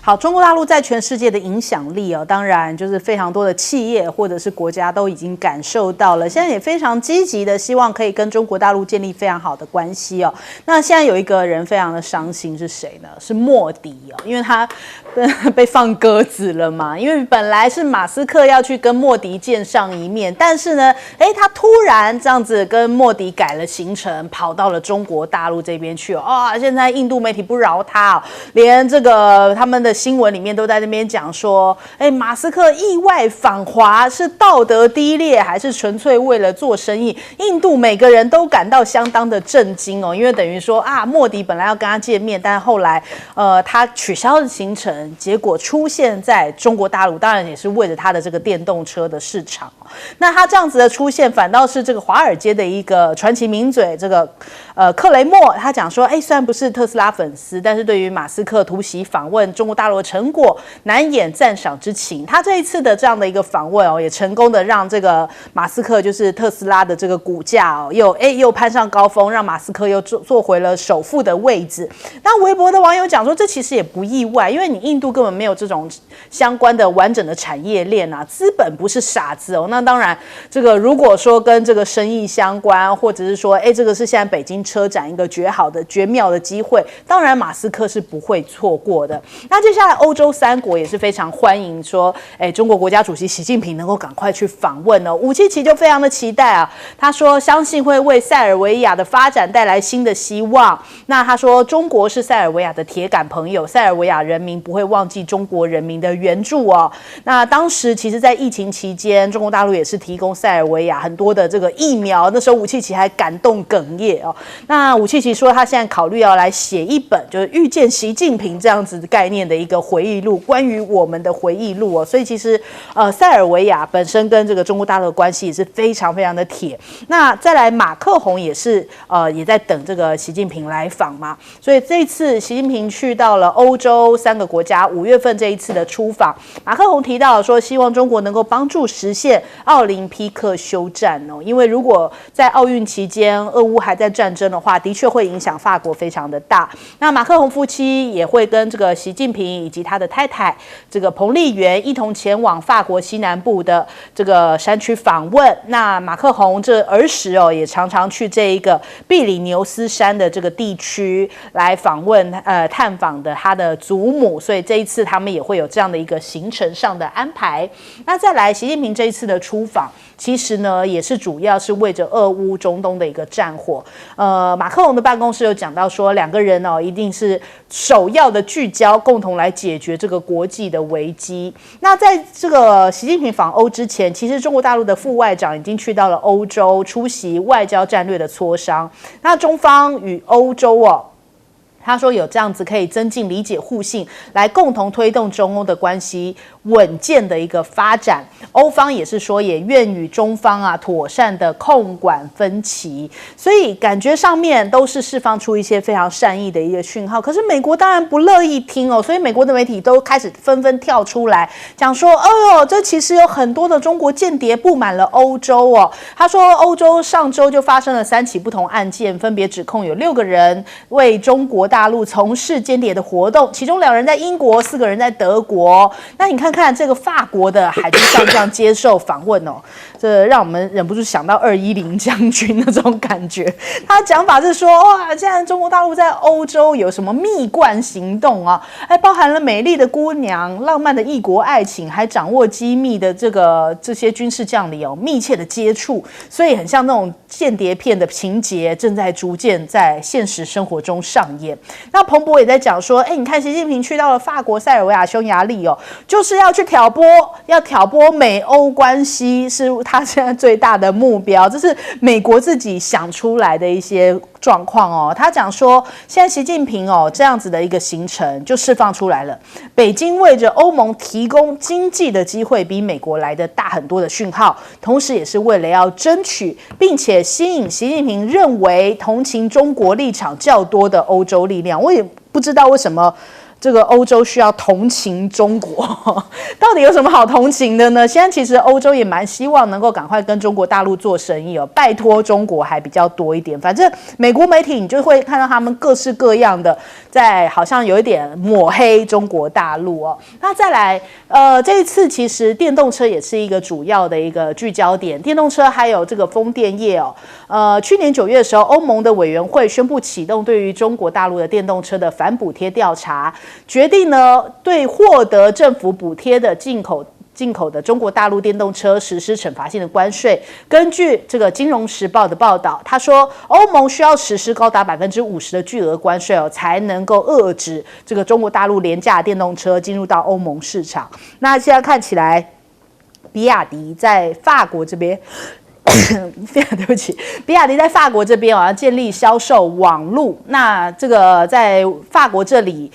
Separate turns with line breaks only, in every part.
好，中国大陆在全世界的影响力哦，当然就是非常多的企业或者是国家都已经感受到了，现在也非常积极的希望可以跟中国大陆建立非常好的关系哦。那现在有一个人非常的伤心，是谁呢？是莫迪哦，因为他被放鸽子了嘛。因为本来是马斯克要去跟莫迪见上一面，但是呢，他突然这样子跟莫迪改了行程，跑到了中国大陆这边去哦。现在印度媒体不饶他哦，连这个他们的新闻里面都在那边讲说，马斯克意外访华是道德低劣，还是纯粹为了做生意？印度每个人都感到相当的震惊哦，因为等于说啊，莫迪本来要跟他见面，但是后来他取消了行程，结果出现在中国大陆，当然也是为了他的这个电动车的市场。那他这样子的出现，反倒是这个华尔街的一个传奇名嘴，这个克雷默，他讲说，虽然不是特斯拉粉丝，但是对于马斯克突袭访问中国大陆的成果，难掩赞赏之情。他这一次的这样的一个访问哦，也成功的让这个马斯克就是特斯拉的这个股价哦，又攀上高峰，让马斯克又坐回了首富的位置。那微博的网友讲说，这其实也不意外，因为你印度根本没有这种相关的完整的产业链啊，资本不是傻子哦。那当然，这个如果说跟这个生意相关，或者是说，这个是现在北京车展一个绝妙的机会，当然马斯克是不会错过的。那接下来欧洲3国也是非常欢迎说，中国国家主席习近平能够赶快去访问哦。武契奇就非常的期待啊，他说相信会为塞尔维亚的发展带来新的希望。那他说中国是塞尔维亚的铁杆朋友，塞尔维亚人民不会忘记中国人民的援助哦。那当时其实在疫情期间，中国大陆也是提供塞尔维亚很多的这个疫苗，那时候武契奇还感动哽咽哦。那武契奇说他现在考虑要来写一本就是遇见习近平这样子的概念的一个回忆录，关于我们的回忆录哦。所以其实塞尔维亚本身跟这个中国大陆的关系也是非常非常的铁。那再来马克宏也是也在等这个习近平来访嘛，所以这一次习近平去到了欧洲3个国家，5月份这一次的出访，马克宏提到说希望中国能够帮助实现奥林匹克休战哦，因为如果在奥运期间俄乌还在战争的话，的确会影响法国非常的大。那马克宏夫妻也会跟这个习近平以及他的太太这个彭丽媛一同前往法国西南部的这个山区访问。那马克宏这儿时哦，也常常去这一个比里牛斯山的这个地区来访问探访的他的祖母，所以这一次他们也会有这样的一个行程上的安排。那再来，习近平这一次的出访，其实呢也是主要是为着俄乌中东的一个战火。马克宏的办公室有讲到说，两个人一定是首要的聚焦，共同来解决这个国际的危机。那在这个习近平访欧之前，其实中国大陆的副外长已经去到了欧洲出席外交战略的磋商。那中方与欧洲他说有这样子可以增进理解互信，来共同推动中欧的关系稳健的一个发展。欧方也是说也愿与中方妥善的控管分歧，所以感觉上面都是释放出一些非常善意的一个讯号。可是美国当然不乐意听哦，所以美国的媒体都开始纷纷跳出来讲说，这其实有很多的中国间谍布满了欧洲哦。他说欧洲上周就发生了3起不同案件，分别指控有6个人为中国大陆从事间谍的活动，其中2人在英国，4个人在德国。那你看看这个法国的海军上将接受访问哦，这让我们忍不住想到210将军那种感觉。他的讲法是说，哇，现在中国大陆在欧洲有什么蜜罐行动啊？包含了美丽的姑娘、浪漫的异国爱情，还掌握机密的这些军事将领密切的接触，所以很像那种间谍片的情节正在逐渐在现实生活中上演。那彭博也在讲说，你看习近平去到了法国、塞尔维亚、匈牙利就是要去挑拨美欧关系，是他现在最大的目标。这是美国自己想出来的一些状况他讲说，现在习近平这样子的一个行程就释放出来了，北京为着欧盟提供经济的机会比美国来的大很多的讯号，同时也是为了要争取并且吸引习近平认为同情中国立场较多的欧洲力量。我也不知道为什么这个欧洲需要同情中国，到底有什么好同情的呢？现在其实欧洲也蛮希望能够赶快跟中国大陆做生意哦，拜托中国还比较多一点。反正美国媒体你就会看到他们各式各样的在好像有一点抹黑中国大陆哦。那再来，这一次其实电动车也是一个主要的一个聚焦点，电动车还有这个风电业哦。去年9月的时候，欧盟的委员会宣布启动对于中国大陆的电动车的反补贴调查，决定呢对获得政府补贴的进口的中国大陆电动车实施惩罚性的关税。根据这个《金融时报》的报道，他说欧盟需要实施高达50%的巨额关税才能够遏制这个中国大陆廉价电动车进入到欧盟市场。那现在看起来，比亚迪在法国这边。对不起，比亚迪在法国这边要建立销售网路。那这个在法国这里，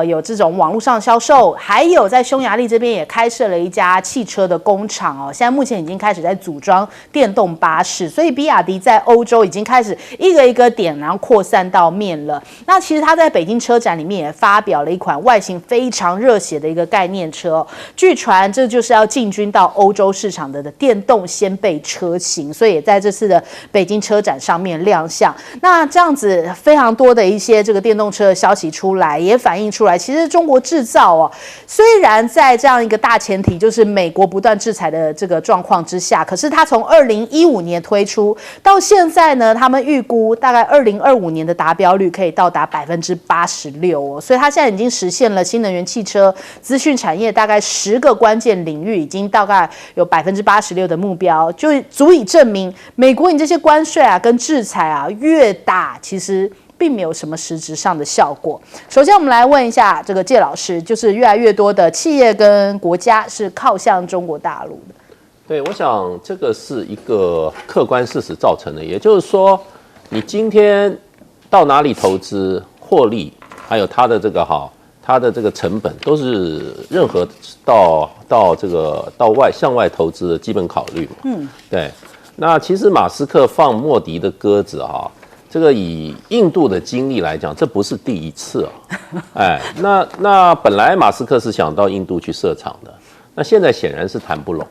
有这种网络上销售，还有在匈牙利这边也开设了一家汽车的工厂哦。现在目前已经开始在组装电动巴士，所以比亚迪在欧洲已经开始一个一个点，然后扩散到面了。那其实他在北京车展里面也发表了一款外形非常热血的一个概念车哦，据传这就是要进军到欧洲市场的电动掀背车型。所以也在这次的北京车展上面亮相。那这样子非常多的一些这个电动车的消息出来，也反映出来，其实中国制造哦，虽然在这样一个大前提，就是美国不断制裁的这个状况之下，可是它从2015年推出到现在呢，他们预估大概2025年的达标率可以到达86%哦，所以它现在已经实现了新能源汽车、资讯产业大概10个关键领域，已经大概有86%的目标，就足以证明美国你这些关税啊跟制裁啊越大，其实并没有什么实质上的效果。首先我们来问一下这个介老师，就是越来越多的企业跟国家是靠向中国大陆的。
对，我想这个是一个客观事实造成的，也就是说你今天到哪里投资获利，还有它的这个成本，都是任何到向外投资的基本考虑嘛。对。那其实马斯克放莫迪的鸽子这个以印度的经历来讲，这不是第一次那本来马斯克是想到印度去设厂的，那现在显然是谈不拢，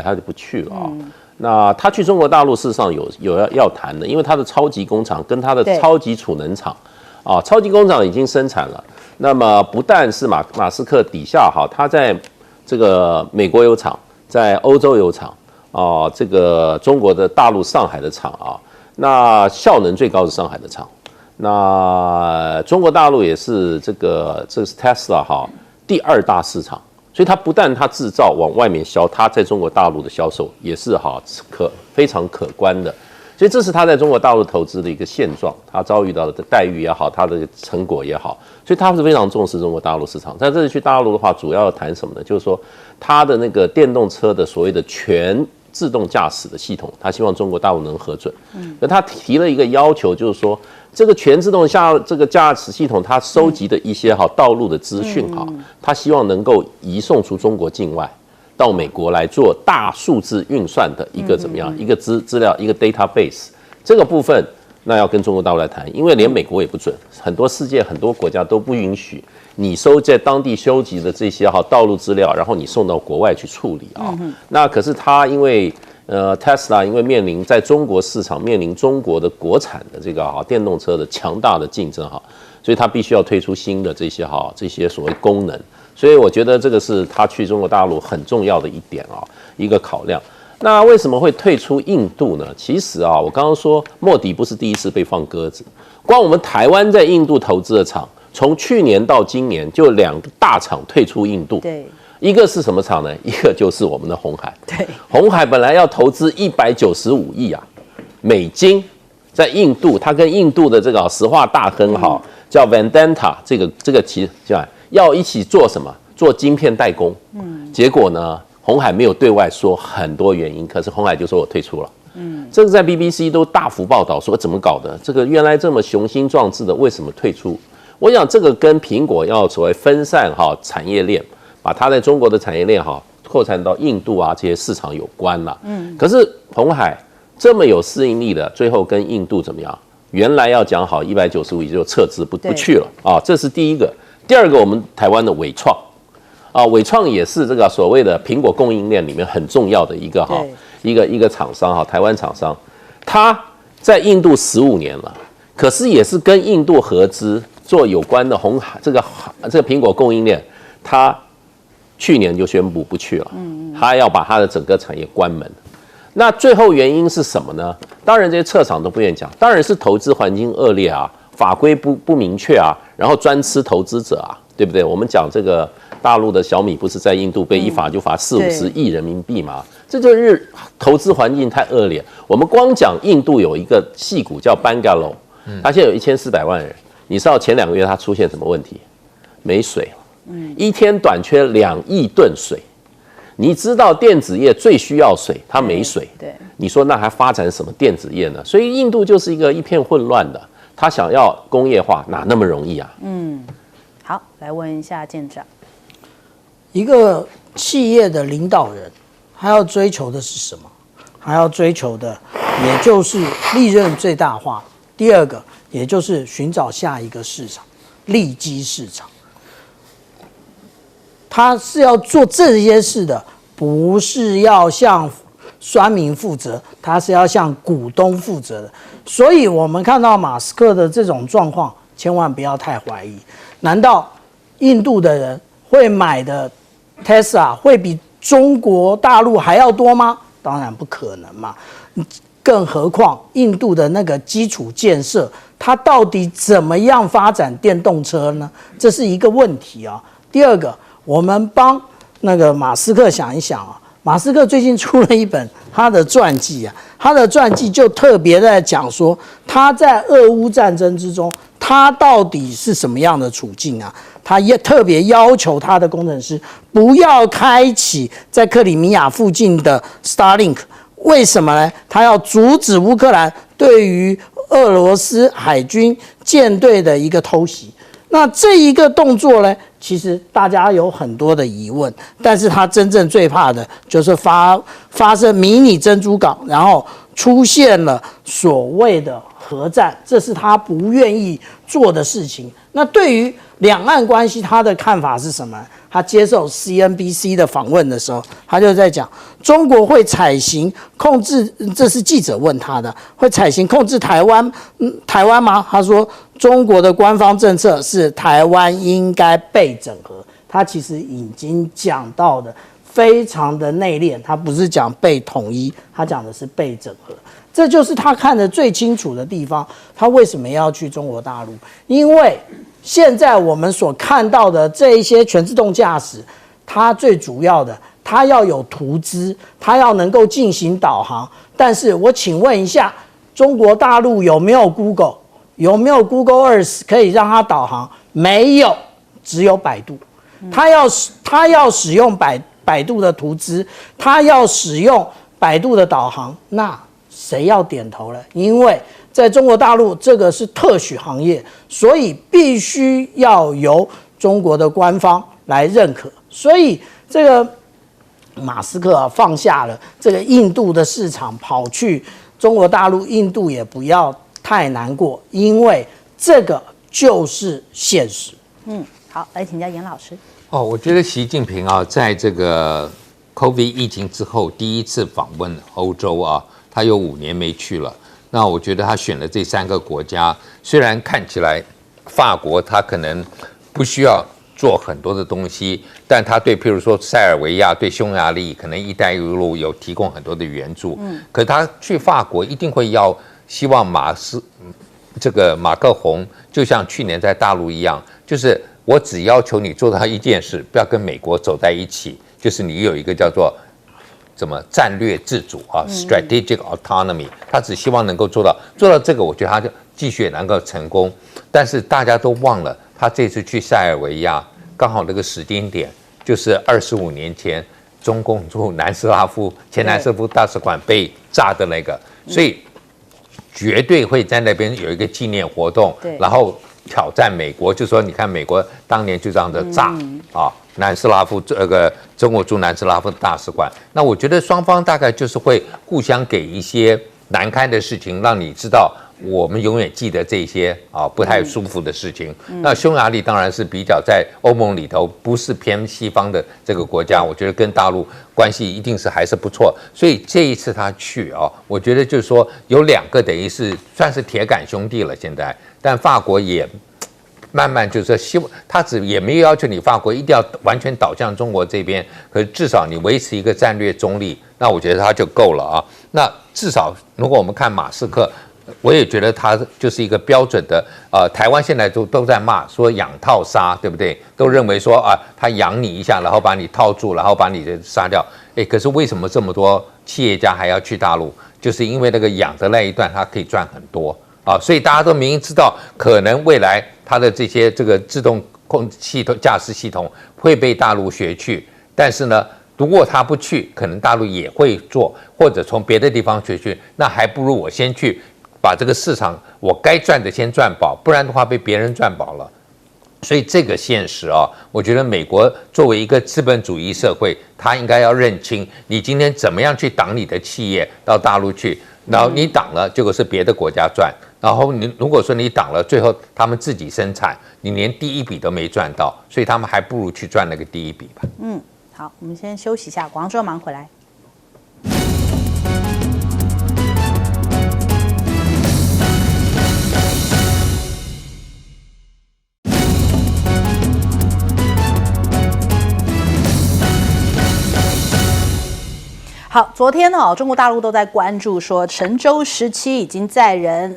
他就不去了那他去中国大陆事实上有要谈的，因为他的超级工厂跟他的超级储能厂超级工厂已经生产了。那么不但是马斯克底下他在这个美国有厂，在欧洲有厂。这个中国的大陆上海的厂那效能最高是上海的厂。那中国大陆也是这是 Tesla 第2大市场，所以它不但它制造往外面销，它在中国大陆的销售也是非常可观的。所以这是他在中国大陆投资的一个现状，他遭遇到的待遇也好，他的成果也好，所以他是非常重视中国大陆市场。在这里去大陆的话，主要要谈什么呢？就是说他的那个电动车的所谓的全自动驾驶的系统，他希望中国大陆能核准。那他提了一个要求，就是说这个全自动这个驾驶系统，它收集的一些道路的资讯他希望能够移送出中国境外。到美国来做大数字运算的一个怎么样？一个资料，一个 database， 这个部分那要跟中国大陆来谈，因为连美国也不准，世界很多国家都不允许你在当地收集的这些道路资料，然后你送到国外去处理那可是他因为Tesla 因为面临在中国市场面临中国的国产的这个电动车的强大的竞争所以他必须要推出新的这些所谓功能。所以我觉得这个是他去中国大陆很重要的一点一个考量。那为什么会退出印度呢？其实我刚刚说莫迪不是第一次被放鸽子，光我们台湾在印度投资的厂，从去年到今年就2个大厂退出印度。
对，
一个是什么厂呢？一个就是我们的鸿海。
对，
鸿海本来要投资195亿美金在印度，他跟印度的这个石化大亨叫 Vedanta 这个其实要一起做什么？做晶片代工。结果呢，鸿海没有对外说很多原因，可是鸿海就说我退出了。这个在 BBC 都大幅报道说怎么搞的？这个原来这么雄心壮志的，为什么退出？我想这个跟苹果要所谓分散产业链，把它在中国的产业链扩散到印度这些市场有关啦。可是鸿海这么有适应力的，最后跟印度怎么样？原来要讲好195亿就撤资不去了这是第一个。第二个，我们台湾的伟创啊，伟创也是这个所谓的苹果供应链里面很重要的一个一个厂商哈，台湾厂商，它在印度15年了，可是也是跟印度合资做有关的红海这个苹果供应链，它去年就宣布不去了，它要把它的整个产业关门。那最后原因是什么呢？当然这些策厂都不愿意讲，当然是投资环境恶劣啊，法规不明确啊，然后专吃投资者啊，对不对？我们讲这个大陆的小米不是在印度被一罚就罚40-50亿人民币吗？这就是投资环境太恶劣。我们光讲印度有一个矽谷叫 Bangalore， 它现在有1400万人，你知道前2个月它出现什么问题？没水了，一天短缺2亿吨水。你知道电子业最需要水，它没水，
对，
你说那还发展什么电子业呢？所以印度就是一片混乱的，他想要工业化哪那么容易啊？
好，来问一下舰长，
一个企业的领导人，他要追求的是什么？还要追求的也就是利润最大化。第二个，也就是寻找下一个市场，利基市场。他是要做这些事的，不是要向酸民负责，他是要向股东负责的。所以我们看到马斯克的这种状况，千万不要太怀疑。难道印度的人会买的 Tesla 会比中国大陆还要多吗？当然不可能嘛。更何况印度的那个基础建设，它到底怎么样发展电动车呢？这是一个问题啊。第二个，我们帮那个马斯克想一想啊，马斯克最近出了一本他的传记啊，他的传记就特别在讲说他在俄乌战争之中，他到底是什么样的处境啊？他也特别要求他的工程师不要开启在克里米亚附近的 Starlink， 为什么呢？他要阻止乌克兰对于俄罗斯海军舰队的一个偷袭。那这一个动作呢，其实大家有很多的疑问，但是他真正最怕的就是发生迷你珍珠港，然后出现了所谓的核战，这是他不愿意做的事情。那对于两岸关系，他的看法是什么？他接受 CNBC 的访问的时候，他就在讲中国会采行控制，这是记者问他的，会采行控制台湾吗？他说中国的官方政策是台湾应该被整合。他其实已经讲到的非常的内敛，他不是讲被统一，他讲的是被整合。这就是他看得最清楚的地方。他为什么要去中国大陆？因为现在我们所看到的这一些全自动驾驶，它最主要的，它要有图资，它要能够进行导航。但是我请问一下，中国大陆有没有 Google？ 有没有 Google Earth 可以让它导航？没有，只有百度。它要使用百度的图资，它要使用百度的导航，那谁要点头了？因为在中国大陆，这个是特许行业，所以必须要由中国的官方来认可。所以这个马斯克放下了这个印度的市场，跑去中国大陆，印度也不要太难过，因为这个就是现实。
好，来请教严老师。
我觉得习近平啊，在这个 COVID 疫情之后第一次访问欧洲啊，他有5年没去了。那我觉得他选了这3个国家，虽然看起来法国他可能不需要做很多的东西，但他对譬如说塞尔维亚、对匈牙利，可能一带一路有提供很多的援助。可他去法国一定会希望马克宏就像去年在大陆一样，就是我只要求你做到一件事，不要跟美国走在一起，就是你有一个叫做战略自主啊 ，strategic autonomy， 他只希望能够做到这个，我觉得他就继续也能够成功。但是大家都忘了，他这次去塞尔维亚，刚好那个时间点就是25年前中共驻前南斯拉夫大使馆被炸的那个，所以绝对会在那边有一个纪念活动，然后挑战美国，就说你看美国当年就这样的炸南斯拉夫中国驻南斯拉夫大使馆。那我觉得双方大概就是会互相给一些难堪的事情，让你知道我们永远记得这些不太舒服的事情。那匈牙利当然是比较在欧盟里头不是偏西方的这个国家，我觉得跟大陆关系一定是还是不错。所以这一次他去我觉得就是说有2个等于是算是铁杆兄弟了现在，但法国也慢慢就是说希望他也没有要求你法国一定要完全倒向中国这边，可是至少你维持一个战略中立，那我觉得他就够了那至少如果我们看马斯克，我也觉得他就是一个标准的台湾现在都在骂说养套杀，对不对？都认为说他养你一下，然后把你套住，然后把你杀掉。可是为什么这么多企业家还要去大陆？就是因为那个养的那一段，他可以赚很多所以大家都明知道，可能未来他的这个自动系统驾驶系统会被大陆学去，但是呢，如果他不去，可能大陆也会做，或者从别的地方学去，那还不如我先去。把这个市场我该赚的先赚饱，不然的话被别人赚饱了。所以这个现实我觉得美国作为一个资本主义社会，他应该要认清，你今天怎么样去挡你的企业到大陆去，然后你挡了，结果是别的国家赚，然后你如果说你挡了，最后他们自己生产，你连第一笔都没赚到，所以他们还不如去赚那个第一笔吧。
好，我们先休息一下，广州马上回来。好，昨天中国大陆都在关注说，神舟17已经载人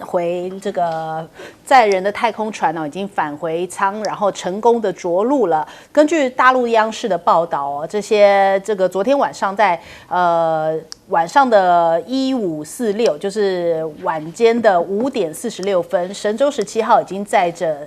的太空船已经返回舱，然后成功的着陆了。根据大陆央视的报道这个昨天晚上在晚上的1546，就是晚间的5点46分，神舟17号已经载着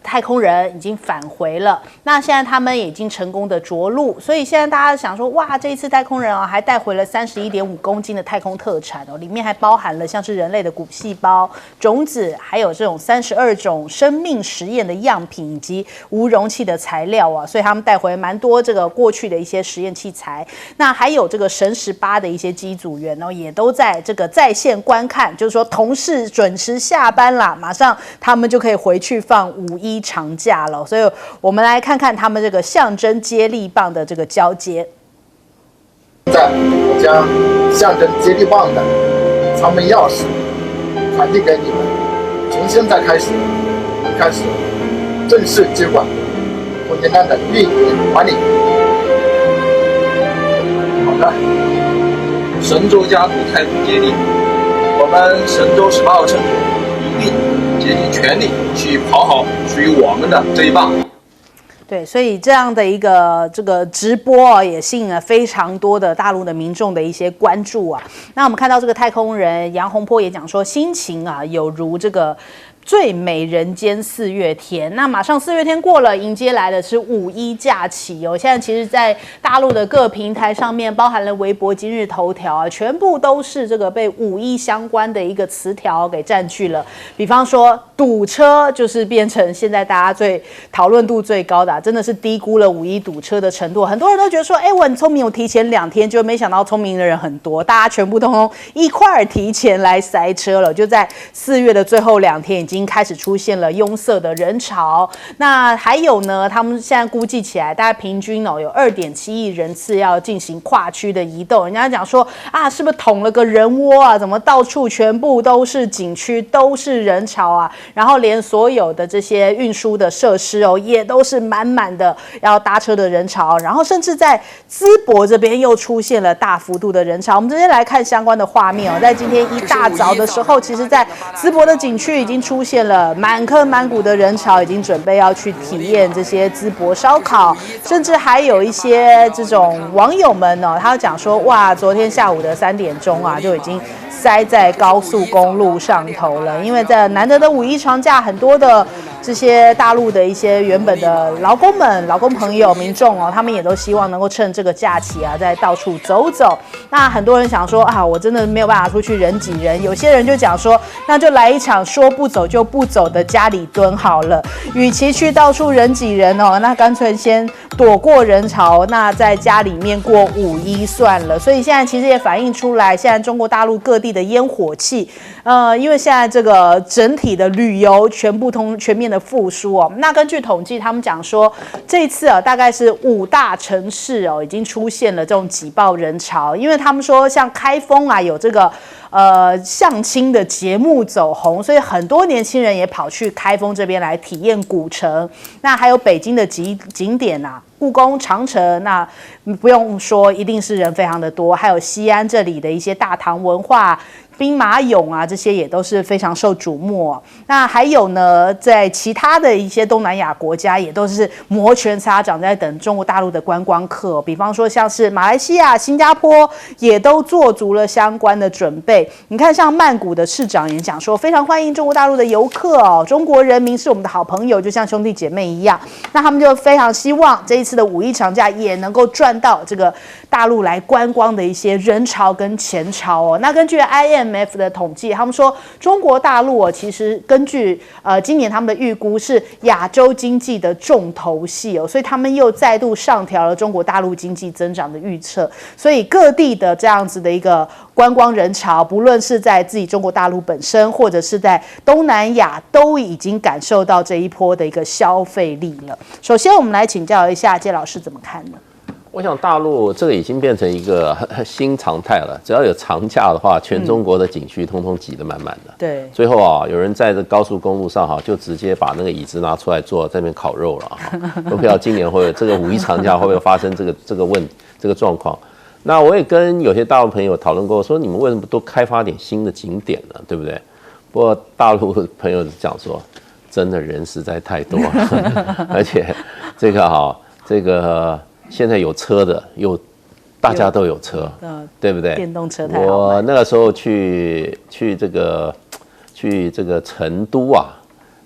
太空人已经返回了，那现在他们已经成功的着陆，所以现在大家想说，哇，这一次太空人还带回了31.5公斤的太空特产里面还包含了像是人类的骨细胞、种子，还有这种32种生命实验的样品以及无容器的材料所以他们带回蛮多这个过去的一些实验器材。那还有这个神18的一些机组员也都在这个在线观看，就是说同事准时下班啦，马上他们就可以回去放5·1长假了，所以我们来看看他们这个象征接力棒的这个交接。
现在我将象征接力棒的舱门钥匙传递给你们，从现在开始，开始正式接管空间站的运营管理。
好的，神舟家族太空接力，我们神舟18号乘组一定竭尽全力去跑好属于我们的这一棒。
对，所以这样的一个这个直播也吸引了非常多的大陆的民众的一些关注那我们看到这个太空人杨洪波也讲说，心情有如这个最美人间4月天。那马上4月天过了，迎接来的是5·1假期现在其实在大陆的各平台上面，包含了微博、今日头条全部都是这个被5·1相关的一个词条给占据了。比方说堵车，就是变成现在大家最讨论度最高的真的是低估了5·1堵车的程度。很多人都觉得说，我很聪明，我提前2天，就没想到聪明的人很多，大家全部都一块儿提前来塞车了。就在4月的最后2天，已经开始出现了拥塞的人潮。那还有呢，他们现在估计起来，大概平均有2.7亿人次要进行跨区的移动。人家讲说是不是捅了个人窝怎么到处全部都是景区，都是人潮然后连所有的这些运输的设施也都是满满的要搭车的人潮。然后甚至在淄博这边又出现了大幅度的人潮。我们直接来看相关的画面在今天一大早的时候，其实在淄博的景区已经出现了满坑满谷的人潮，已经准备要去体验这些淄博烧烤，甚至还有一些这种网友们他讲说，哇，昨天下午的3点钟就已经塞在高速公路上头了。因为在难得的5·1长假，很多的这些大陆的一些原本的劳工们、劳工朋友、民众他们也都希望能够趁这个假期在到处走走。那很多人想说我真的没有办法出去人挤人，有些人就讲说，那就来一场说不走就不走的家里蹲好了，与其去到处人挤人那干脆先躲过人潮，那在家里面过5·1算了。所以现在其实也反映出来，现在中国大陆各地的烟火气，因为现在这个整体的旅游全面的复苏哦。那根据统计，他们讲说，这一次大概是5大城市已经出现了这种挤爆人潮，因为他们说像开封啊有这个相亲的节目走红，所以很多年轻人也跑去开封这边来体验古城。那还有北京的景点啊，故宫、长城，那不用说，一定是人非常的多。还有西安这里的一些大唐文化、兵马俑啊，这些也都是非常受瞩目。那还有呢，在其他的一些东南亚国家，也都是摩拳擦掌在等中国大陆的观光客。比方说，像是马来西亚、新加坡，也都做足了相关的准备。你看，像曼谷的市长也讲说，非常欢迎中国大陆的游客哦，中国人民是我们的好朋友，就像兄弟姐妹一样。那他们就非常希望这一次的5·1长假也能够赚到这个大陆来观光的一些人潮跟钱潮哦。那根据 IMF 的统计，他们说中国大陆其实根据今年他们的预估是亚洲经济的重头戏哦，所以他们又再度上调了中国大陆经济增长的预测。所以各地的这样子的一个观光人潮，不论是在自己中国大陆本身，或者是在东南亚，都已经感受到这一波的一个消费力了。首先，我们来请教一下介老师怎么看呢？
我想大陆这个已经变成一个新常态了，只要有长假的话，全中国的景区通通挤得满满的。
对，
最后啊，有人在这高速公路上就直接把那个椅子拿出来坐，在那边烤肉了都不知道今年会这个5·1长假会不会发生这个状况。那我也跟有些大陆朋友讨论过，说你们为什么不多开发点新的景点呢？对不对？不过大陆朋友讲说，真的人实在太多了，而且这个现在有车的，大家都有车，对不对？
电动车太好买。
我那个时候去这个成都啊，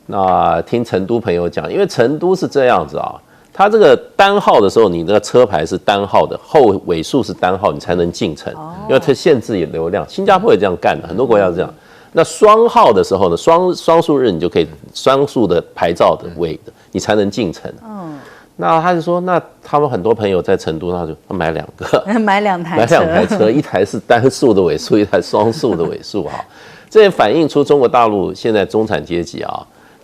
那听成都朋友讲，因为成都是这样子啊，它这个单号的时候，你这个车牌是单号的，后尾数是单号，你才能进城，因为它限制流量。新加坡也这样干的，很多国家是这样。那双号的时候呢，双数日你就可以双数的牌照的尾的，你才能进城。那他就说，那他们很多朋友在成都，他就买2个，
买2台车，
一台是单数的尾数，一台双数的尾数这也反映出中国大陆现在中产阶级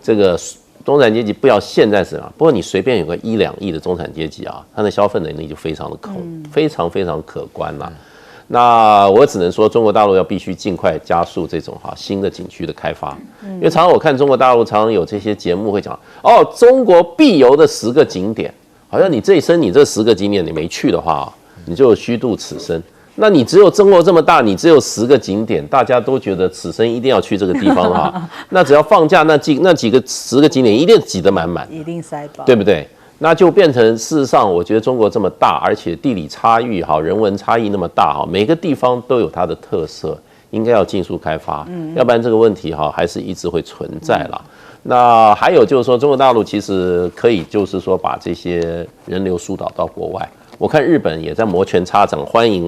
这个中产阶级不要现在是什么，不过你随便有个1-2亿的中产阶级他的消费能力就非常的非常非常可观啦。那我只能说，中国大陆要必须尽快加速这种新的景区的开发，因为常常我看中国大陆常常有这些节目会讲，中国必游的10个景点，好像你这一生你这10个景点你没去的话，你就虚度此生。那你只有中国这么大，你只有10个景点，大家都觉得此生一定要去这个地方的话，那只要放假那几个10个景点一定挤得满满，
一定塞爆，
对不对？那就变成事实上，我觉得中国这么大，而且地理差异人文差异那么大每个地方都有它的特色，应该要尽速开发，要不然这个问题还是一直会存在啦。那还有就是说，中国大陆其实可以就是说把这些人流疏导到国外。我看日本也在摩拳擦掌欢迎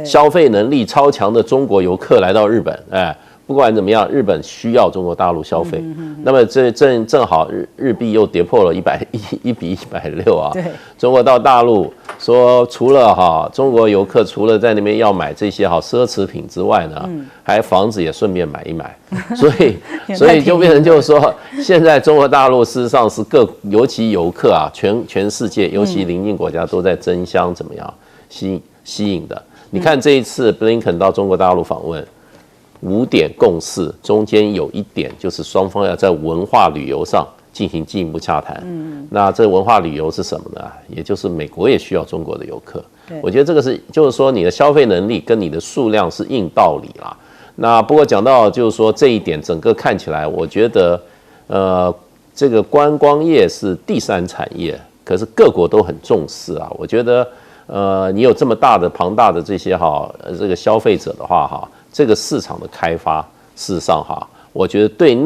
消费能力超强的中国游客来到日本，不管怎么样，日本需要中国大陆消费。那么这正好日币又跌破了1比160
对，
中国到大陆说，除了中国游客除了在那边要买这些奢侈品之外呢，还房子也顺便买一买。所以就变成就是说，现在中国大陆事实上是尤其游客全世界，尤其邻近国家都在争相怎么样吸引的。你看这一次布林肯到中国大陆访问。5点共识，中间有一点就是双方要在文化旅游上进行进一步洽谈。那这文化旅游是什么呢？也就是美国也需要中国的游客。我觉得这个就是说你的消费能力跟你的数量是硬道理啦。那不过讲到就是说这一点，整个看起来，我觉得这个观光业是第3产业，可是各国都很重视我觉得你有这么庞大的这些这个消费者的话这个市场的开发，事实上我觉得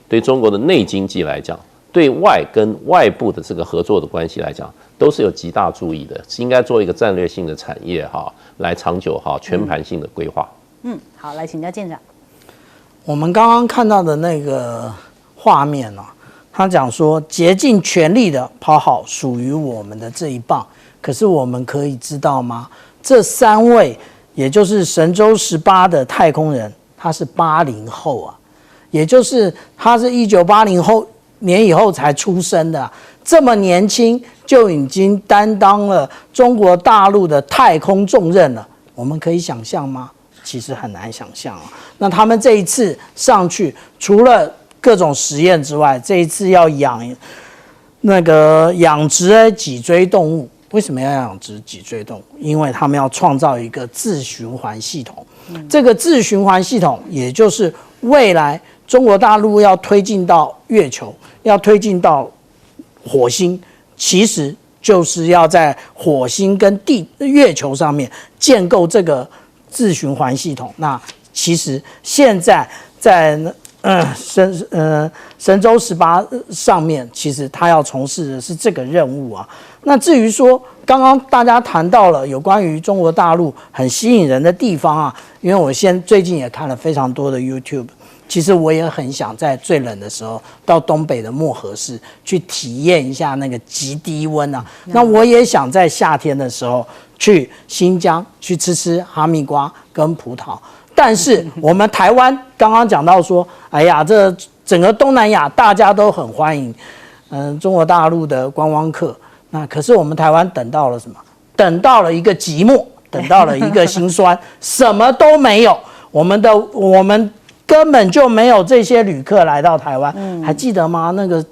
对中国的内经济来讲，对外跟外部的这个合作的关系来讲，都是有极大注意的，应该做一个战略性的产业来长久全盘性的规划。
好，来请教舰长。
我们刚刚看到的那个画面他讲说竭尽全力的跑好属于我们的这一棒。可是我们可以知道吗？这3位，也就是神舟18的太空人，他是80后啊，也就是他是1980年以后才出生的，这么年轻就已经担当了中国大陆的太空重任了。我们可以想象吗？其实很难想象啊。那他们这一次上去，除了各种实验之外，这一次要养殖脊椎动物。为什么要养殖脊椎动物？因为他们要创造一个自循环系统。这个自循环系统，也就是未来中国大陆要推进到月球，要推进到火星，其实就是要在火星跟月球上面建构这个自循环系统。那其实现在在神舟18上面，其实他要从事的是这个任务啊。那至于说刚刚大家谈到了有关于中国大陆很吸引人的地方啊，因为我最近也看了非常多的 YouTube， 其实我也很想在最冷的时候到东北的漠河市去体验一下那个极低温啊。那我也想在夏天的时候去新疆去吃哈密瓜跟葡萄。但是我们台湾刚刚讲到说，哎呀，这整个东南亚大家都很欢迎，中国大陆的观光客。那可是我们台湾等到了什么？等到了一个寂寞，等到了一个心酸，什么都没有。我们根本就没有这些旅客来到台湾。还记得吗？那个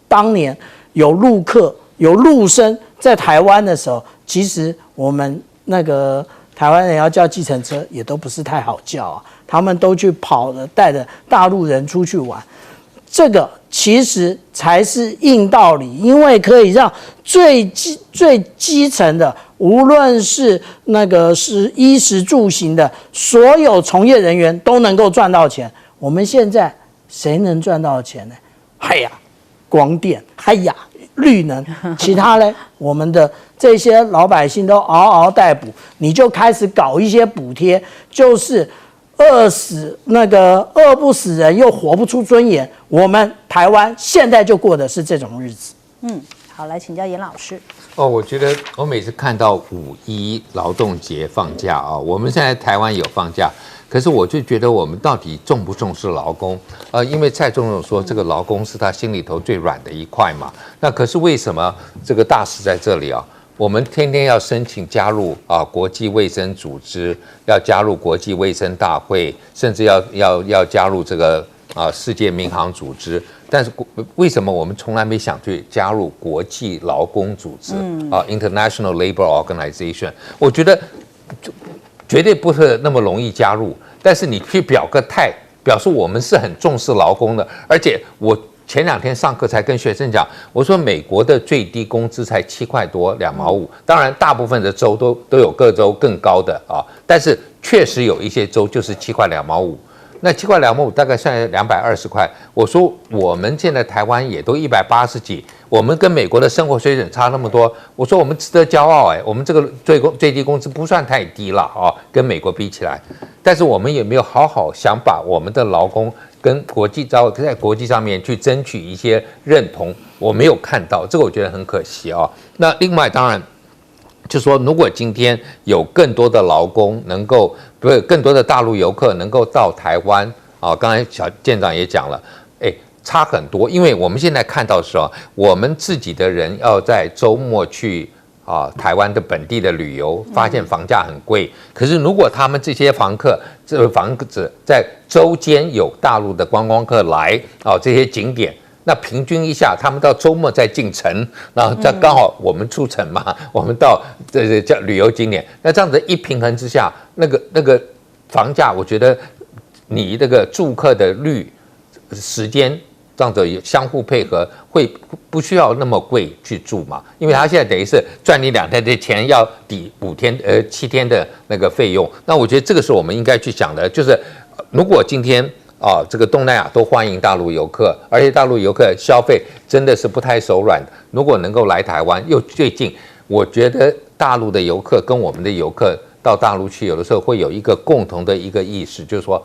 当年有陆客、有陆生在台湾的时候，其实我们那个台湾人要叫计程车也都不是太好叫啊，他们都去跑了，带着大陆人出去玩。这个其实才是硬道理，因为可以让最基层的，无论是是衣食住行的所有从业人员都能够赚到钱。我们现在谁能赚到钱呢？哎呀，光电，哎呀，绿能，其他呢，我们的这些老百姓都嗷嗷待哺，你就开始搞一些补贴，就是饿不死人又活不出尊严。我们台湾现在就过的是这种日子。
好，来请教严老师。
我觉得我每次看到5·1劳动节放假啊，我们现在台湾有放假，可是我就觉得我们到底重不重视劳工？因为蔡总统说这个劳工是他心里头最软的一块嘛。那可是为什么这个大事在这里啊？我们天天要申请加入国际卫生组织，要加入国际卫生大会，甚至要加入这个世界民航组织。但是为什么我们从来没想去加入国际劳工组织International Labour Organization？ 我觉得绝对不是那么容易加入，但是你去表个态，表示我们是很重视劳工的。而且我前2天上课才跟学生讲，我说美国的最低工资才7块多2毛5，当然大部分的州都有各州更高的但是确实有一些州就是7块2毛5。那7块2毛5大概算220块。我说我们现在台湾也都180几，我们跟美国的生活水准差那么多，我说我们值得骄傲我们这个最低工资不算太低了跟美国比起来。但是我们也没有好好想把我们的劳工跟在国际上面去争取一些认同，我没有看到这个，我觉得很可惜那另外当然就说，如果今天有更多的劳工更多的大陆游客能够到台湾刚才小舰长也讲了，差很多。因为我们现在看到是我们自己的人要在周末去台湾的本地的旅游，发现房价很贵。可是如果他们这些房子在周间有大陆的观光客来这些景点，那平均一下，他们到周末再进城，然后这刚好我们出城嘛，我们到叫旅游景点，那这样子一平衡之下，那个房价，我觉得你这个住客的时间这样子相互配合，会不需要那么贵去住嘛？因为他现在等于是赚你2天的钱，要抵7天的那个费用。那我觉得这个是我们应该去想的，就是如果今天这个东南亚都欢迎大陆游客，而且大陆游客消费真的是不太手软。如果能够来台湾，又最近，我觉得大陆的游客跟我们的游客到大陆去，有的时候会有一个共同的一个意识，就是说，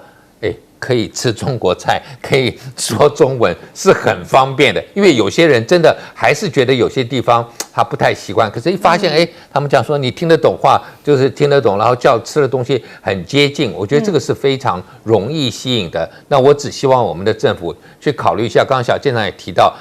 可以吃中国菜，可以说中文是很方便的。因为有些人真的还是觉得有些地方他不太习惯，可是一发现他们讲说你听得懂话就是听得懂，然后吃的东西很接近，我觉得这个是非常容易吸引的。那我只希望我们的政府去考虑一下，刚刚小舰长也提到。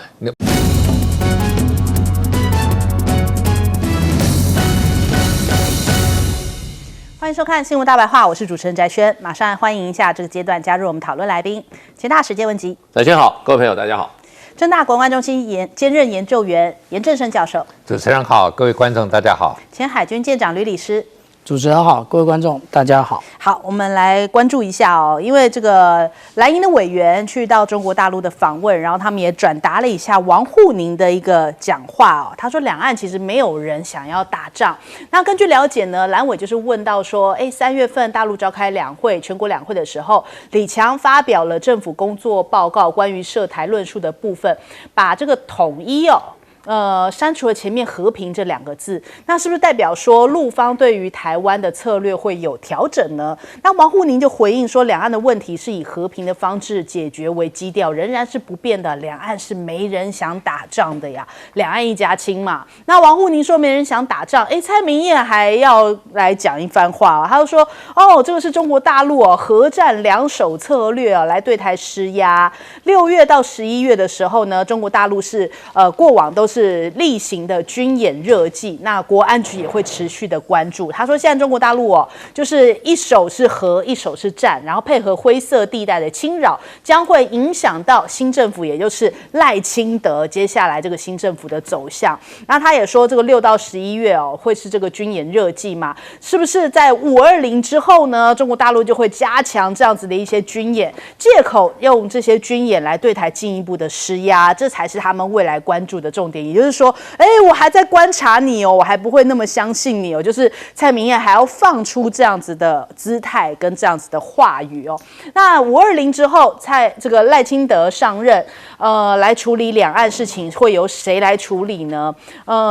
欢迎收看《新闻大白话》，我是主持人翟轩，马上欢迎一下这个阶段加入我们讨论来宾，前大时间问集。
大家好，各位朋友，大家好。
政大国关中心兼任研究员严正声教授。
主持人好，各位观众大家好。
前海军舰长吕礼师。
主持人好，各位观众大家好。
好，我们来关注一下哦，因为这个蓝营的委员去到中国大陆的访问，然后他们也转达了一下王沪宁的一个讲话哦。他说，两岸其实没有人想要打仗。那根据了解呢，蓝委就是问到说，3月份大陆召开全国两会的时候，李强发表了政府工作报告关于涉台论述的部分，把这个统一删除了前面和平这2个字，那是不是代表说陆方对于台湾的策略会有调整呢？那王沪宁就回应说，两岸的问题是以和平的方式解决为基调，仍然是不变的。两岸是没人想打仗的呀，两岸一家亲嘛。那王沪宁说没人想打仗，蔡明彥还要来讲一番话他就说这个是中国大陆核战2手策略来对台施压。6月到11月的时候呢，中国大陆是过往都是例行的军演热季，那国安局也会持续的关注。他说，现在中国大陆就是一手是和，一手是战，然后配合灰色地带的侵扰，将会影响到新政府，也就是赖清德接下来这个新政府的走向。那他也说，这个6到11月会是这个军演热季嘛？是不是在520之后呢，中国大陆就会加强这样子的一些军演，借口用这些军演来对台进一步的施压，这才是他们未来关注的重点。也就是说，我还在观察你我还不会那么相信你就是蔡明彥还要放出这样子的姿态跟这样子的话语那520之后，这个赖清德上任，来处理两岸事情，会由谁来处理呢？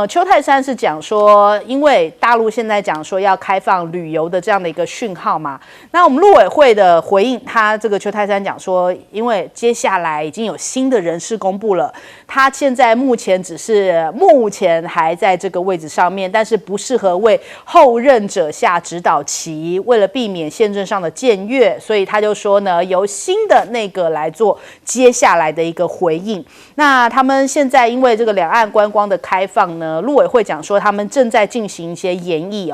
邱泰山是讲说，因为大陆现在讲说要开放旅游的这样的一个讯号嘛，那我们陆委会的回应，他这个邱泰山讲说，因为接下来已经有新的人事公布了，他现在目前还在这个位置上面，但是不适合为后任者下指导棋。为了避免宪政上的僭越，所以他就说呢，由新的内阁来做接下来的一个回应。那他们现在因为这个两岸观光的开放呢，陆委会讲说他们正在进行一些研议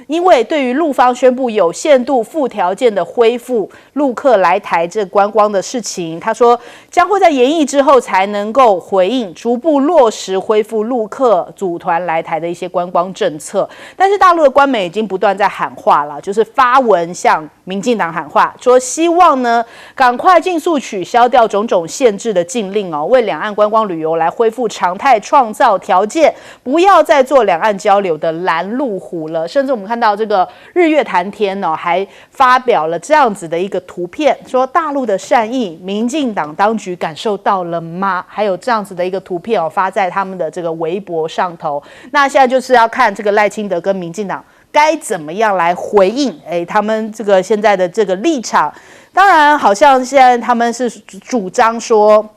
因为对于陆方宣布有限度附条件的恢复陆客来台这观光的事情，他说将会在研议之后才能够回应，逐步落实恢复陆客组团来台的一些观光政策。但是大陆的官媒已经不断在喊话了，就是发文向民进党喊话，说希望呢赶快尽速取消掉种种限制的禁令为两岸观光旅游来恢复常态创造条件，不要再做两岸交流的拦路虎了。甚至我们看到这个日月潭天还发表了这样子的一个图片，说大陆的善意，民进党当局感受到了吗？还有这样子的一个图片发在他们的这个微博上头。那现在就是要看这个赖清德跟民进党该怎么样来回应他们这个现在的这个立场。当然好像现在他们是主张说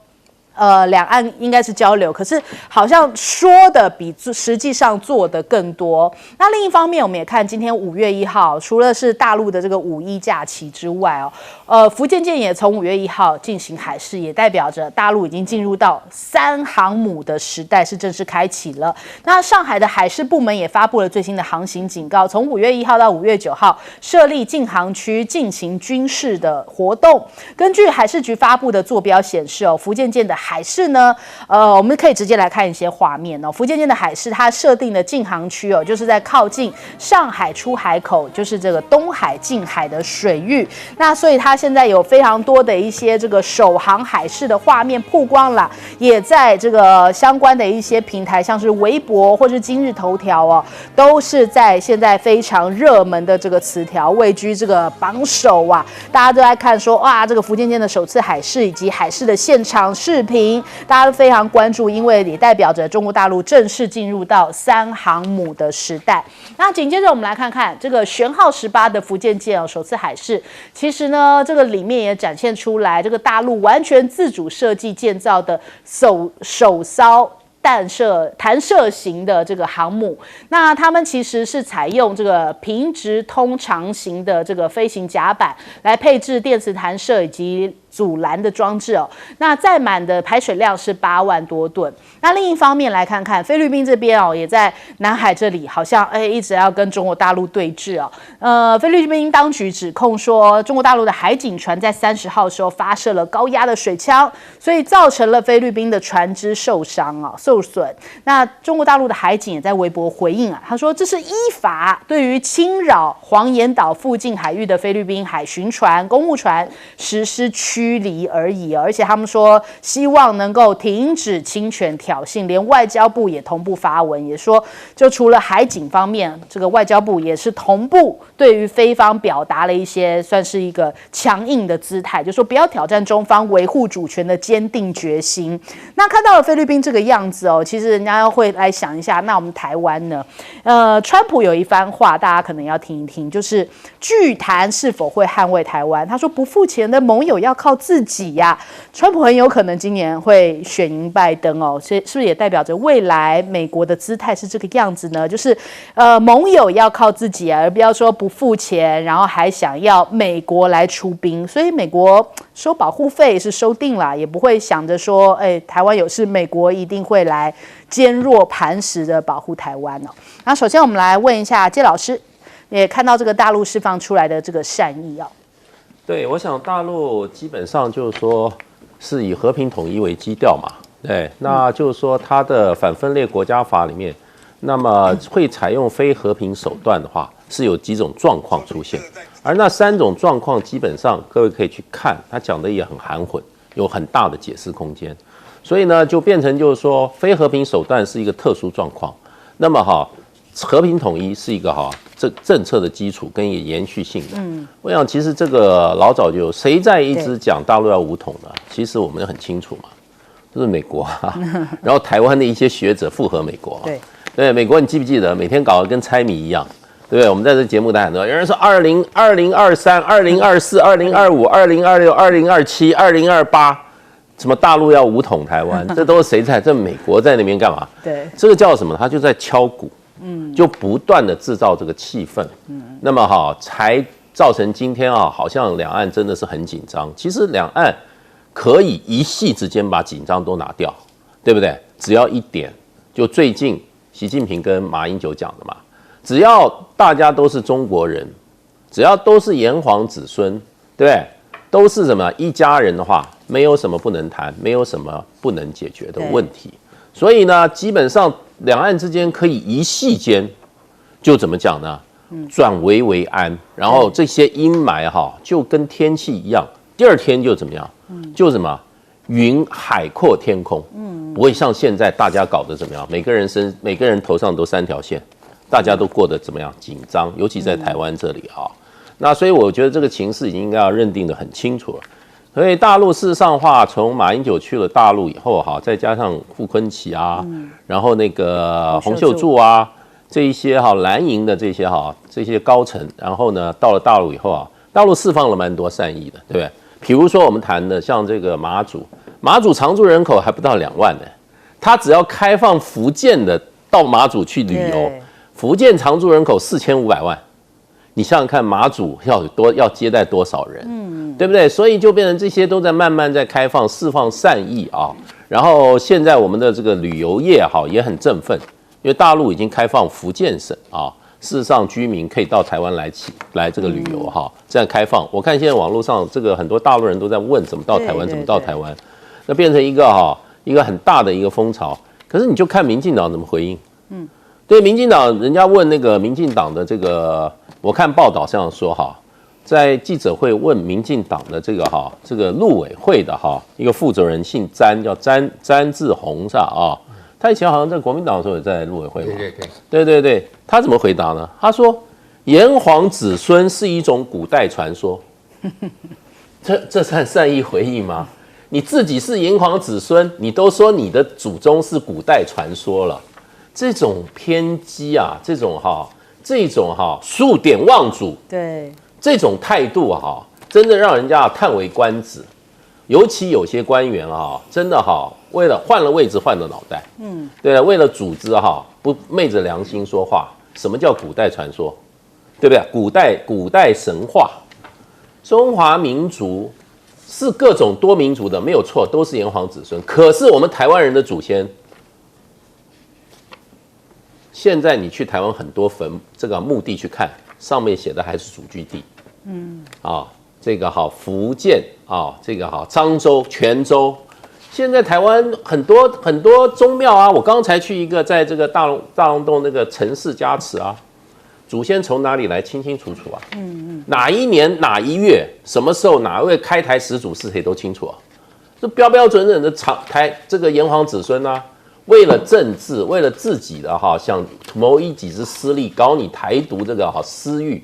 两岸应该是交流，可是好像说的比实际上做的更多。那另一方面，我们也看今天5月1号，除了是大陆的这个5·1假期之外福建舰也从5月1号进行海试，也代表着大陆已经进入到3航母的时代，是正式开启了。那上海的海事部门也发布了最新的航行警告，从5月1号到5月9号，设立禁航区进行军事的活动。根据海事局发布的坐标显示福建舰的海事呢，我们可以直接来看一些画面福建舰的海事它设定的禁航区就是在靠近上海出海口，就是这个东海近海的水域。那所以它现在有非常多的一些这个首航海事的画面曝光了，也在这个相关的一些平台，像是微博或是今日头条都是在现在非常热门的这个词条位居这个榜首大家都在看说，哇，这个福建舰的首次海事以及海事的现场视平，大家都非常关注，因为也代表着中国大陆正式进入到3航母的时代。那紧接着我们来看看这个舷号18的福建舰首次海试，其实呢，这个里面也展现出来，这个大陆完全自主设计建造的首艘弹射型的这个航母，那他们其实是采用这个平直通长型的这个飞行甲板来配置电磁弹射以及阻拦的装置哦。那载满的排水量是8万多吨。那另一方面来看看菲律宾这边哦，也在南海这里好像一直要跟中国大陆对峙哦。菲律宾当局指控说，中国大陆的海警船在30号的时候发射了高压的水枪，所以造成了菲律宾的船只受损。那中国大陆的海警也在微博回应他说这是依法对于侵扰黄岩岛附近海域的菲律宾海巡船、公务船实施驱离而已，而且他们说希望能够停止侵权挑衅，连外交部也同步发文，也说就除了海警方面，这个外交部也是同步对于菲方表达了一些算是一个强硬的姿态，就说不要挑战中方维护主权的坚定决心。那看到了菲律宾这个样子其实人家会来想一下，那我们台湾呢？川普有一番话，大家可能要听一听，就是拒谈是否会捍卫台湾。他说不付钱的盟友要靠自己呀。川普很有可能今年会选赢拜登所以是不是也代表着未来美国的姿态是这个样子呢？就是盟友要靠自己而不要说不付钱，然后还想要美国来出兵。所以美国收保护费是收定了，也不会想着说，台湾有事，美国一定会来坚若磐石的保护台湾那首先我们来问一下介老师，也看到这个大陆释放出来的这个善意
对，我想大陆基本上就是说是以和平统一为基调嘛，对，那就是说它的反分裂国家法里面，那么会采用非和平手段的话，是有几种状况出现，而那3种状况基本上各位可以去看，他讲的也很含混，有很大的解释空间。所以呢，就变成就是说，非和平手段是一个特殊状况。那么和平统一是一个政策的基础跟延续性的。我想其实这个老早就谁在一直讲大陆要武统呢？其实我们很清楚嘛，就是美国然后台湾的一些学者附和美国对，美国你记不记得每天搞得跟猜谜一样？对不对？我们在这节目带很多，有人说2023、2024、2025、2026、2027、2028。什么大陆要武统台湾，这都是谁在？这美国在那边干嘛？
对，
这个叫什么？他就在敲鼓，就不断的制造这个气氛，那么才造成今天好像两岸真的是很紧张。其实两岸可以一夕之间把紧张都拿掉，对不对？只要一点，就最近习近平跟马英九讲的嘛，只要大家都是中国人，只要都是炎黄子孙，对不对？都是什么一家人的话，没有什么不能谈，没有什么不能解决的问题。所以呢，基本上两岸之间可以一夕间就怎么讲呢？转危为安，然后这些阴霾就跟天气一样，第二天就怎么样？就什么云海阔天空，不会像现在大家搞得怎么样？每个人头上都3条线，大家都过得怎么样？紧张，尤其在台湾这里那所以我觉得这个情势已经应该要认定得很清楚了。所以大陆事实上的话，从马英九去了大陆以后再加上傅昆萁然后那个洪秀柱这一些蓝营的这些高层，然后呢到了大陆以后大陆释放了蛮多善意的，对不对？比如说我们谈的像这个马祖常住人口还不到2万呢，他只要开放福建的到马祖去旅游，福建常住人口4500万。你想想看，马祖要接待多少人，对不对？所以就变成这些都在慢慢在开放、释放善意然后现在我们的这个旅游业也很振奋，因为大陆已经开放福建省事实上居民可以到台湾来这个旅游这样开放。我看现在网络上这个很多大陆人都在问怎么到台湾，怎么到台湾，那变成一个很大的一个风潮。可是你就看民进党怎么回应，对民进党，人家问那个民进党的这个。我看报道上说在记者会问民进党的这个陆委会的一个负责人姓詹，叫詹志宏是吧他以前好像在国民党的时候也在陆委会嘛，对，他怎么回答呢？他说炎黄子孙是一种古代传说，这算善意回应吗？你自己是炎黄子孙，你都说你的祖宗是古代传说了，这种偏激啊，这种数典忘祖，
对，
这种态度啊，真的让人家叹为观止。尤其有些官员啊，真的为了换了位置换了脑袋，对，为了组织不昧着良心说话。什么叫古代传说？对不对？古代神话，中华民族是各种多民族的，没有错，都是炎黄子孙。可是我们台湾人的祖先，现在你去台湾很多墓地去看，上面写的还是祖居地，这个福建这个漳州、泉州，现在台湾很多宗庙啊，我刚才去一个，在这个大龙洞那个陈氏家祠啊，祖先从哪里来，清清楚楚啊，哪一年哪一月什么时候哪位开台始祖是谁都清楚啊，这标标准准的这个炎黄子孙啊，为了政治，为了自己的想谋一己之私利，搞你台独这个私欲，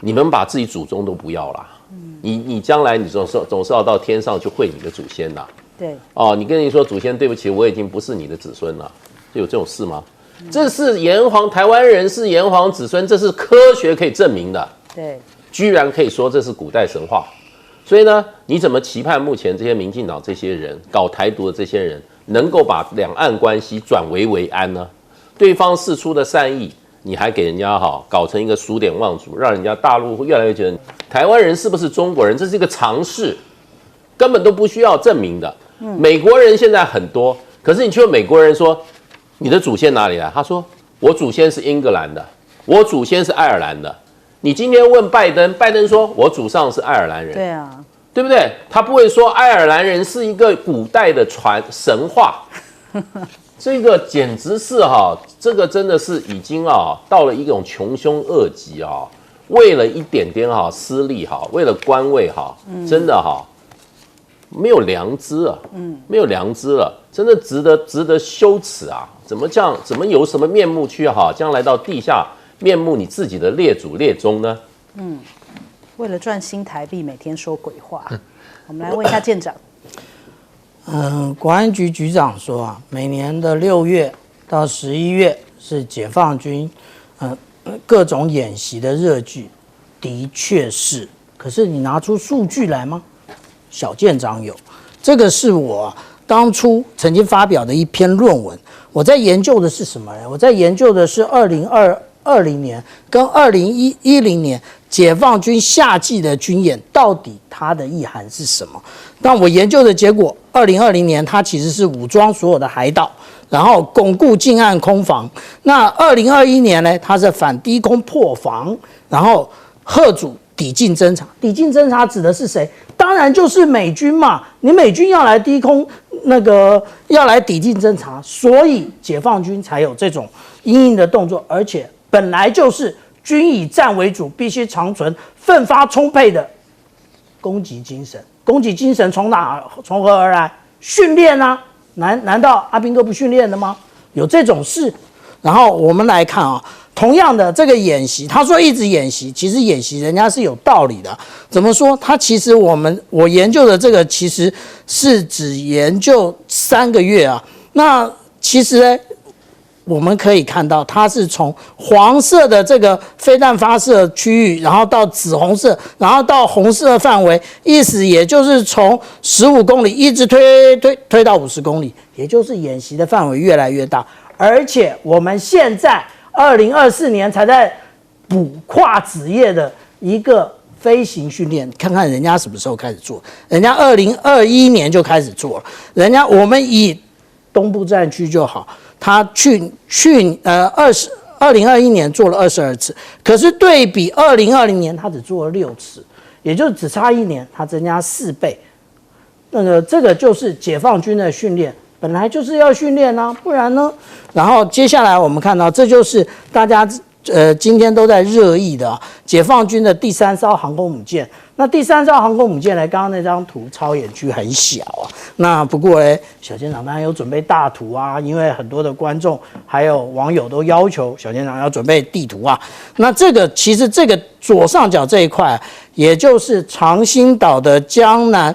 你们把自己祖宗都不要啦。你将来你总是要到天上去会你的祖先呐。
对。
你跟你说祖先对不起，我已经不是你的子孙了，有这种事吗？这是台湾人是炎黄子孙，这是科学可以证明的。
对。
居然可以说这是古代神话，所以呢，你怎么期盼目前这些民进党这些人搞台独的这些人，能够把两岸关系转危为安呢？对方释出的善意，你还给人家搞成一个数典忘祖，让人家大陆越来越觉得台湾人是不是中国人，这是一个常识，根本都不需要证明的。美国人现在很多，可是你去问美国人说你的祖先哪里来，他说我祖先是英格兰的，我祖先是爱尔兰的。你今天问拜登，拜登说我祖上是爱尔兰人，
对啊，
对不对？他不会说爱尔兰人是一个古代的神话。这个简直是这个真的是已经到了一种穷凶恶极为了一点点私利为了官位真的没有良知啊，没有良知了，真的值得羞耻啊！怎么有什么面目去将来到地下面目你自己的列祖列宗呢？
为了赚新台币，每天说鬼话。我们来问一下舰长。
国安局局长说每年的6月到11月是解放军各种演习的热剧，的确是。可是你拿出数据来吗？小舰长有，这个是我当初曾经发表的一篇论文。我在研究的是什么呢？我在研究的是2020年跟2010年解放军夏季的军演，到底它的意涵是什么？但我研究的结果，2020年它其实是武装所有的海岛，然后巩固近岸空防。那2021年呢，它是反低空破防，然后嚇阻抵近侦察。抵近侦察指的是谁？当然就是美军嘛。你美军要来低空要来抵近侦察，所以解放军才有这种因应的动作，而且本来就是军以战为主，必须长存奋发充沛的攻击精神。攻击精神从何而来？训练啊！难道阿兵哥不训练的吗？有这种事？然后我们来看同样的这个演习，他说一直演习，其实演习人家是有道理的。怎么说？他其实我研究的这个其实是只研究3个月啊。那其实呢，我们可以看到，它是从黄色的这个飞弹发射区域，然后到紫红色，然后到红色范围，意思也就是从15公里一直推到50公里，也就是演习的范围越来越大。而且我们现在2024年才在补跨职业的一个飞行训练，看看人家什么时候开始做，人家2021年就开始做了，我们以东部战区就好。他2021年做了22次，可是对比2020年，他只做了6次，也就是只差1年，他增加4倍。这个就是解放军的训练，本来就是要训练啊，不然呢？然后接下来我们看到，这就是大家今天都在热议的解放军的第3艘航空母舰。那第3艘航空母舰呢？刚刚那张图超演区很小那不过呢，小舰长当然有准备大图啊，因为很多的观众还有网友都要求小舰长要准备地图啊。那其实这个左上角这一块，也就是长兴岛的江南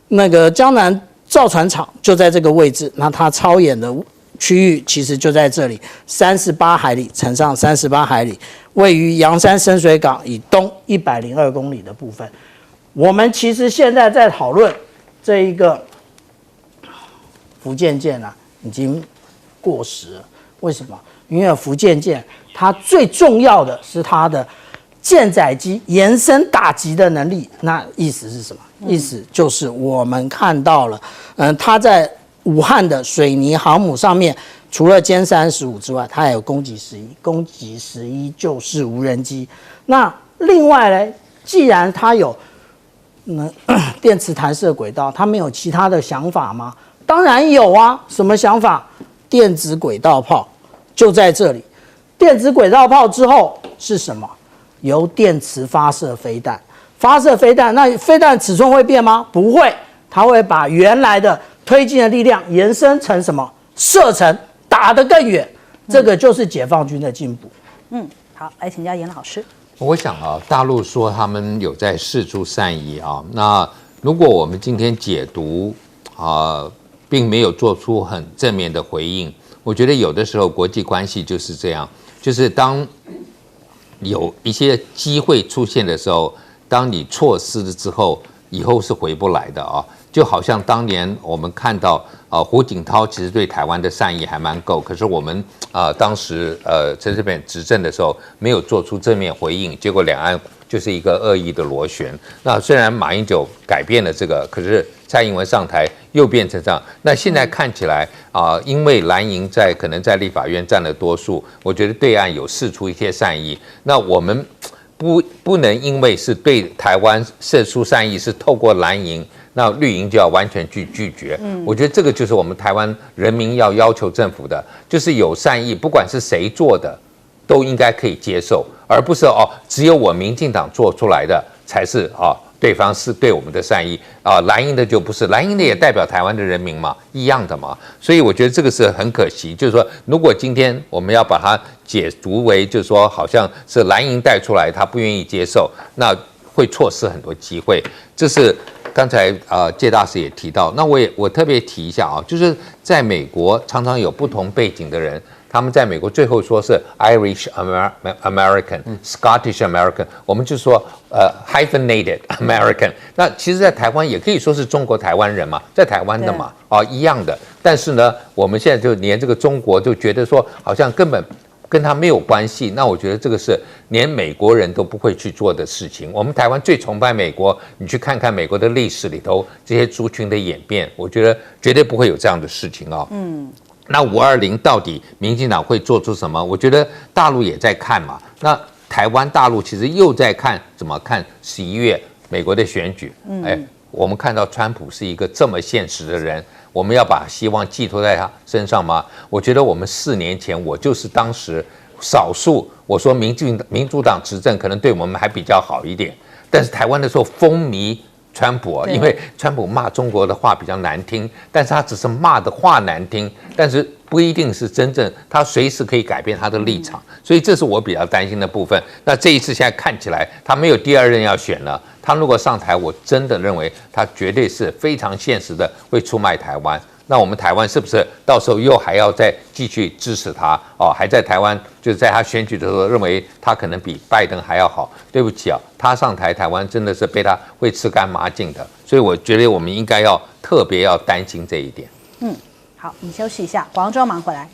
那个江南造船厂就在这个位置，那它操演的区域其实就在这里，38海里乘上38海里，位于阳山深水港以东102公里的部分。我们其实现在在讨论这一个福建舰啊，已经过时了。为什么？因为福建舰它最重要的是它的舰载机延伸打击的能力。那意思是什么？意思就是我们看到了，它在武汉的水泥航母上面，除了歼35之外，它还有攻击11，攻击11就是无人机。那另外呢，既然它有电磁弹射轨道，它没有其他的想法吗？当然有啊，什么想法？电子轨道炮就在这里。电子轨道炮之后是什么？由电磁发射飞弹。发射飞弹，那飞弹尺寸会变吗？不会，它会把原来的推进的力量延伸成什么？射程，打得更远。这个就是解放军的进步。
好，来请教严老师。
我想啊，大陆说他们有在释出善意啊，那如果我们今天解读并没有做出很正面的回应，我觉得有的时候国际关系就是这样，就是当有一些机会出现的时候，当你错失了之后，以后是回不来的啊。就好像当年我们看到胡锦涛其实对台湾的善意还蛮够，可是我们当时陈水扁执政的时候没有做出正面回应，结果两岸就是一个恶意的螺旋。那虽然马英九改变了这个，可是蔡英文上台又变成这样。那现在看起来因为蓝营可能在立法院占了多数，我觉得对岸有释出一些善意。那我们不能因为是对台湾释出善意是透过蓝营，那绿营就要完全去拒绝。我觉得这个就是我们台湾人民要求政府的，就是有善意，不管是谁做的，都应该可以接受，而不是只有我民进党做出来的才是对方是对我们的善意蓝营的就不是，蓝营的也代表台湾的人民嘛，一样的嘛。所以我觉得这个是很可惜，就是说，如果今天我们要把它解读为，就是说好像是蓝营带出来，他不愿意接受，那会错失很多机会。这是刚才介大使也提到，那我特别提一下就是在美国常常有不同背景的人。他们在美国最后说是 Irish American、Scottish American， 我们就说hyphenated American。那其实，在台湾也可以说是中国台湾人嘛，在台湾的嘛，一样的。但是呢，我们现在就连这个中国就觉得说，好像根本跟他没有关系。那我觉得这个是连美国人都不会去做的事情。我们台湾最崇拜美国，你去看看美国的历史里头这些族群的演变，我觉得绝对不会有这样的事情那520到底民进党会做出什么？我觉得大陆也在看嘛。那台湾大陆其实又在看怎么看11月美国的选举。我们看到川普是一个这么现实的人，我们要把希望寄托在他身上吗？我觉得我们4年前，我就是当时少数我说民主党执政可能对我们还比较好一点，但是台湾的时候风靡川普因为川普骂中国的话比较难听，但是他只是骂的话难听，但是不一定是真正他随时可以改变他的立场，所以这是我比较担心的部分。那这一次现在看起来他没有第二任要选了，他如果上台，我真的认为他绝对是非常现实的会出卖台湾。那我们台湾是不是到时候又还要再继续支持他还在台湾就是在他选举的时候认为他可能比拜登还要好？对不起他上台台湾真的是被他会吃干抹净的，所以我觉得我们应该要特别要担心这一点。
好，我们休息一下，广告之后马上回来。